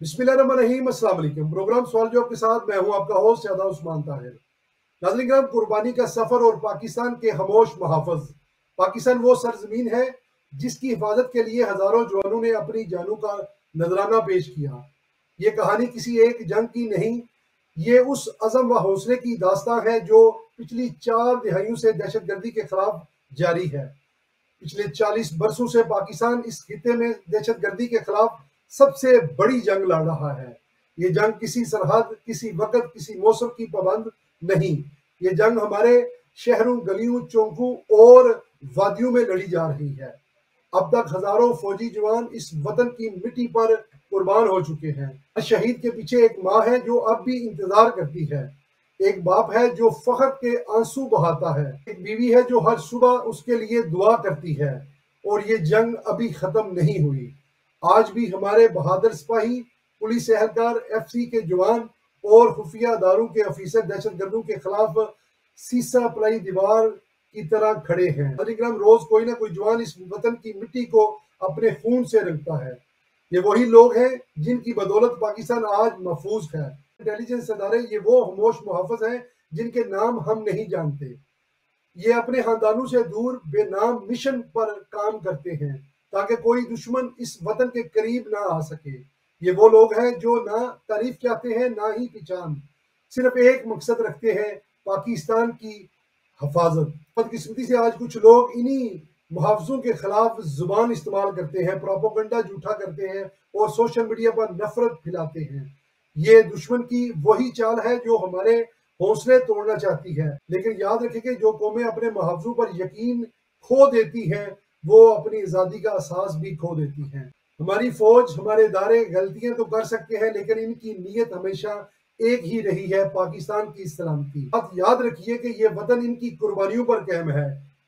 बिस्मिल्लाहिर्रहमानिर्रहीम। अस्सलाम वालेकुम। प्रोग्राम सवाल जवाब के साथ मैं हूं आपका होस्ट शादाब उस्मान ताहिर। नाज़रीन किराम, कुर्बानी का सफ़र और पाकिस्तान के खामोश मुहाफ़िज़। पाकिस्तान वो सरजमीन है जिसकी हिफाजत के लिए हज़ारों जवानों ने अपनी जानों का नजराना पेश किया। ये कहानी किसी एक जंग की नहीं, ये उस अज़म व हौसले की दास्तां है जो पिछली 4 दिहाइयों से दहशत गर्दी के खिलाफ जारी है। पिछले 40 बरसों से पाकिस्तान इस खित्ते में दहशत गर्दी के खिलाफ सबसे बड़ी जंग लड़ रहा है। ये जंग किसी सरहद, किसी वक़्त, किसी मौसम की पाबंद नहीं। ये जंग हमारे शहरों, गलियों, चौकों और वादियों में लड़ी जा रही है। अब तक हजारों फौजी जवान इस वतन की मिट्टी पर कुर्बान हो चुके हैं। हर शहीद के पीछे एक माँ है जो अब भी इंतजार करती है, एक बाप है जो फख्र के आंसू बहाता है, एक बीवी है जो हर सुबह उसके लिए दुआ करती है। और ये जंग अभी खत्म नहीं हुई। आज भी हमारे बहादुर सिपाही, पुलिस एहलकार, एफसी के जवान और खुफिया दारों के अफीसर दहशतगर्दों के खिलाफ सीसा पलाई दीवार की तरह खड़े हैं। रोज कोई ना कोई जवान इस वतन की मिट्टी को अपने खून से रंगता है। ये वही लोग हैं जिनकी बदौलत पाकिस्तान आज महफूज है। इंटेलिजेंस अदारे ये वो खामोश मुहाफिज हैं जिनके नाम हम नहीं जानते। ये अपने खानदानों से दूर बेनाम मिशन पर काम करते हैं ताकि कोई दुश्मन इस वतन के करीब ना आ सके। ये वो लोग हैं जो ना तारीफ चाहते हैं ना ही पहचान, सिर्फ एक मकसद रखते हैं, पाकिस्तान की हिफाजत। बदकिस्मती से आज कुछ लोग इन्हीं मुहावजों के खिलाफ जुबान इस्तेमाल करते हैं, प्रोपोगंडा झूठा करते हैं और सोशल मीडिया पर नफरत फैलाते हैं। ये दुश्मन की वही चाल है जो हमारे हौसले तोड़ना चाहती है। लेकिन याद रखें कि जो कौमें अपने मुहावजों पर यकीन खो देती हैं वो अपनी आज़ादी का एहसास भी खो देती हैं। हमारी फौज, हमारे इदारे गलतियां तो कर सकते हैं लेकिन इनकी नीयत हमेशा एक ही रही है, पाकिस्तान की सलामती। आप याद रखिए कि ये वतन इनकी कुर्बानियों पर कायम है,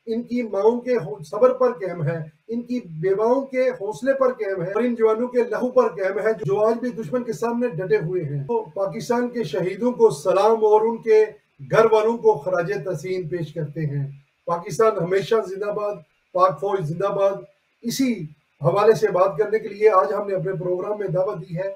इनकी माओं के सब्र पर कायम है, इनकी बेवाओं के हौसले पर कायम है और इन जवानों के लहू पर कायम है जो आज भी दुश्मन के सामने डटे हुए हैं। तो पाकिस्तान के शहीदों को सलाम और उनके घर वालों को खराज तहसीन पेश करते हैं। पाकिस्तान हमेशा जिंदाबाद, पाक फौज जिंदाबाद। इसी हवाले से बात करने के लिए आज हमने अपने प्रोग्राम में दावत दी है